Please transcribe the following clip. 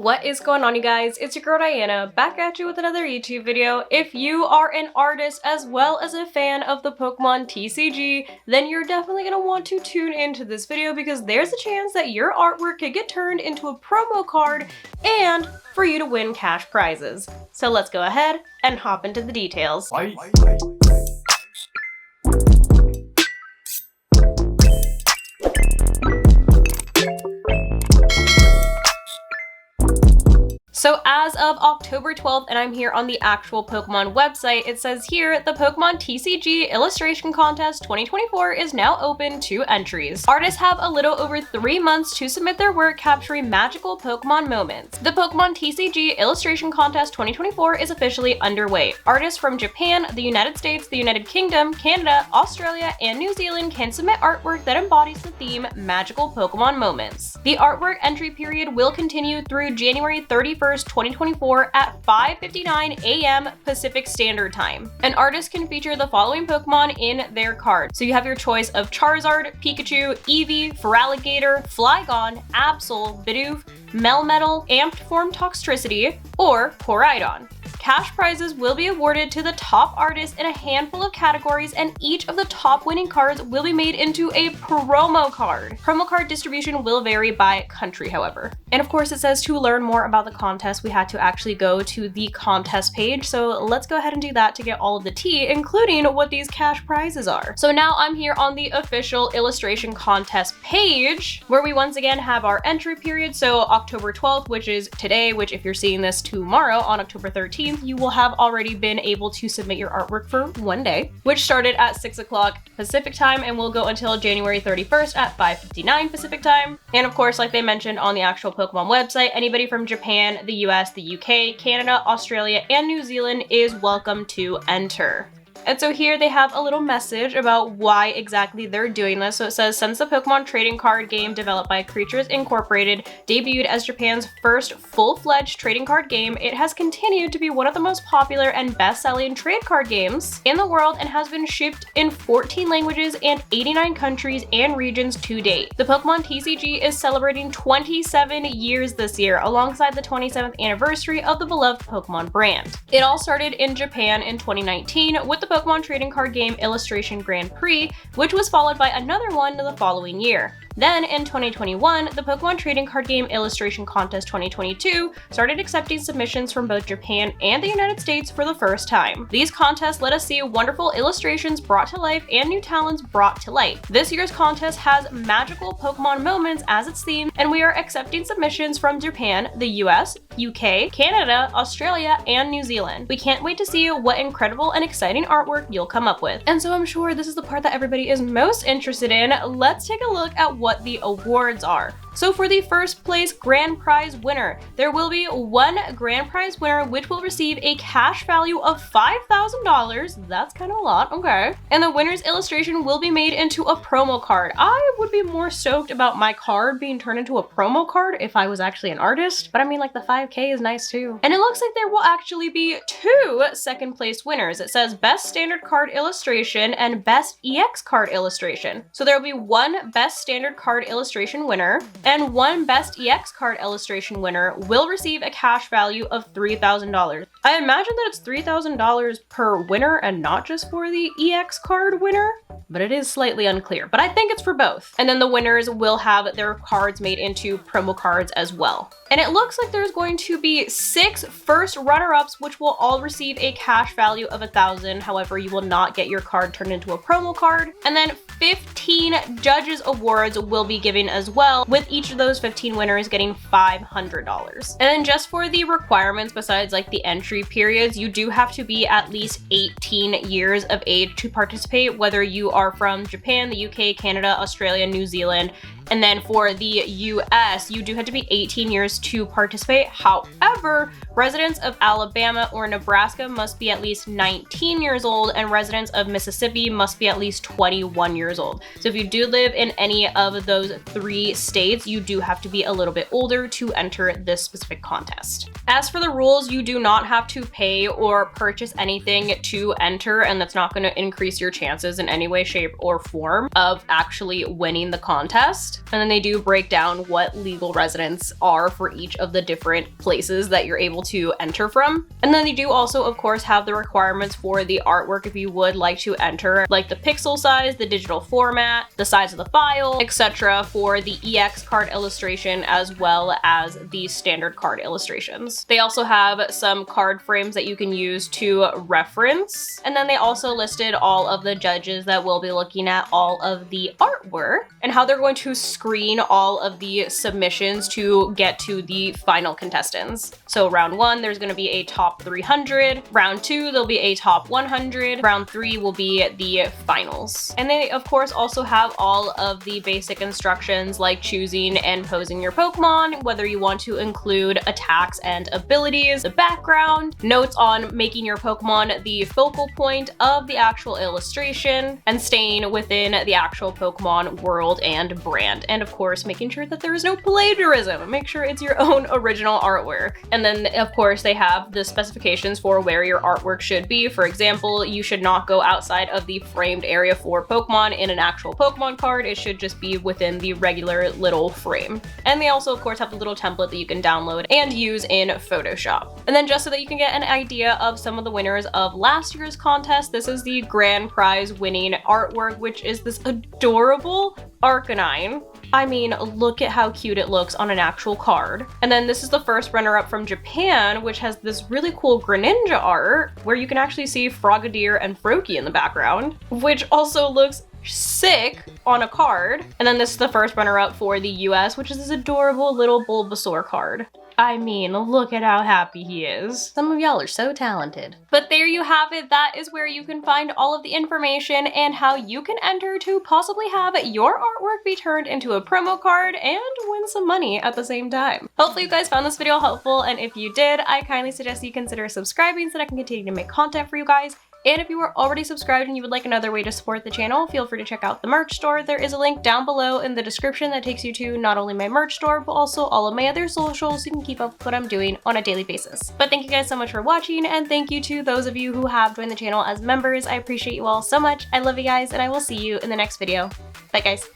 What is going on, you guys? It's your girl Diana, back at you with another YouTube video. If you are an artist as well as a fan of the Pokemon TCG, then you're definitely going to want to tune into this video because there's a chance that your artwork could get turned into a promo card and for you to win cash prizes. So let's go ahead and hop into the details. So as of October 12th, and I'm here on the actual Pokemon website, it says here, the Pokemon TCG Illustration Contest 2024 is now open to entries. Artists have a little over 3 months to submit their work capturing magical Pokemon moments. The Pokemon TCG Illustration Contest 2024 is officially underway. Artists from Japan, the United States, the United Kingdom, Canada, Australia, and New Zealand can submit artwork that embodies the theme Magical Pokemon Moments. The artwork entry period will continue through January 31st, 2024 at 5:59 a.m. Pacific Standard Time. An artist can feature the following Pokemon in their card. So you have your choice of Charizard, Pikachu, Eevee, Feraligatr, Flygon, Absol, Bidoof, Melmetal, Amped Form Toxtricity, or Koraidon. Cash prizes will be awarded to the top artists in a handful of categories, and each of the top winning cards will be made into a promo card. Promo card distribution will vary by country, however. And of course, it says to learn more about the contest, we had to actually go to the contest page. So let's go ahead and do that to get all of the tea, including what these cash prizes are. So now I'm here on the official illustration contest page, where we once again have our entry period. So October 12th, which is today, which if you're seeing this tomorrow on October 13th, you will have already been able to submit your artwork for one day, which started at 6 o'clock Pacific time and will go until January 31st at 5:59 Pacific time. And of course, like they mentioned on the actual Pokemon website, anybody from Japan, the US, the UK, Canada, Australia, and New Zealand is welcome to enter. And so here they have a little message about why exactly they're doing this. So it says, since the Pokemon trading card game developed by Creatures Incorporated debuted as Japan's first full-fledged trading card game, it has continued to be one of the most popular and best-selling trade card games in the world and has been shipped in 14 languages and 89 countries and regions to date. The Pokemon TCG is celebrating 27 years this year, alongside the 27th anniversary of the beloved Pokemon brand. It all started in Japan in 2019 with the Pokemon Trading Card Game Illustration Grand Prix, which was followed by another one the following year. Then in 2021, the Pokemon Trading Card Game Illustration Contest 2022 started accepting submissions from both Japan and the United States for the first time. These contests let us see wonderful illustrations brought to life and new talents brought to light. This year's contest has magical Pokemon moments as its theme, and we are accepting submissions from Japan, the US, UK, Canada, Australia, and New Zealand. We can't wait to see what incredible and exciting artwork you'll come up with. And so I'm sure this is the part that everybody is most interested in. Let's take a look at what the awards are. So for the first place grand prize winner, there will be one grand prize winner which will receive a cash value of $5,000. That's kind of a lot, okay. And the winner's illustration will be made into a promo card. I would be more stoked about my card being turned into a promo card if I was actually an artist, but I mean, like, the 5K is nice too. And it looks like there will actually be two second place winners. It says best standard card illustration and best EX card illustration. So there will be one best standard card illustration winner, and one best EX card illustration winner will receive a cash value of $3,000. I imagine that it's $3,000 per winner and not just for the EX card winner, but it is slightly unclear, but I think it's for both. And then the winners will have their cards made into promo cards as well. And it looks like there's going to be 6 first runner-ups, which will all receive a cash value of $1,000. However, you will not get your card turned into a promo card. And then 15 judges awards will be given as well, with each of those 15 winners getting $500. And then just for the requirements, besides like the entry periods, you do have to be at least 18 years of age to participate, whether you are from Japan, the UK, Canada, Australia, New Zealand. And then for the US, you do have to be 18 years to participate. However, residents of Alabama or Nebraska must be at least 19 years old, and residents of Mississippi must be at least 21 years old. So if you do live in any of those 3 states, you do have to be a little bit older to enter this specific contest. As for the rules, you do not have to pay or purchase anything to enter, and that's not going to increase your chances in any way, shape, or form of actually winning the contest. list. And then they do break down what legal residents are for each of the different places that you're able to enter from. And then they do also, of course, have the requirements for the artwork if you would like to enter, like the pixel size, the digital format, the size of the file, etc. for the EX card illustration as well as the standard card illustrations. They also have some card frames that you can use to reference. And then they also listed all of the judges that will be looking at all of the artwork and how they're going to screen all of the submissions to get to the final contestants. So round 1, there's going to be a top 300. Round 2, there'll be a top 100. Round 3 will be the finals. And they, of course, also have all of the basic instructions like choosing and posing your Pokemon, whether you want to include attacks and abilities, the background, notes on making your Pokemon the focal point of the actual illustration, and staying within the actual Pokemon world and brand. And of course, making sure that there is no plagiarism. Make sure it's your own original artwork. And then, of course, they have the specifications for where your artwork should be. For example, you should not go outside of the framed area for Pokemon in an actual Pokemon card. It should just be within the regular little frame. And they also, of course, have the little template that you can download and use in Photoshop. And then just so that you can get an idea of some of the winners of last year's contest, this is the grand prize winning artwork, which is this adorable Arcanine. I mean, look at how cute it looks on an actual card. And then this is the first runner-up from Japan, which has this really cool Greninja art where you can actually see Frogadier and Froakie in the background, which also looks sick on a card. And then this is the first runner-up for the US, which is this adorable little Bulbasaur card. I mean, look at how happy he is. Some of y'all are so talented. But there you have it. That is where you can find all of the information and how you can enter to possibly have your artwork be turned into a promo card and win some money at the same time. Hopefully you guys found this video helpful, and if you did, I kindly suggest you consider subscribing so that I can continue to make content for you guys. And if you are already subscribed and you would like another way to support the channel, feel free to check out the merch store. There is a link down below in the description that takes you to not only my merch store, but also all of my other socials so you can keep up with what I'm doing on a daily basis. But thank you guys so much for watching, and thank you to those of you who have joined the channel as members. I appreciate you all so much. I love you guys, and I will see you in the next video. Bye guys.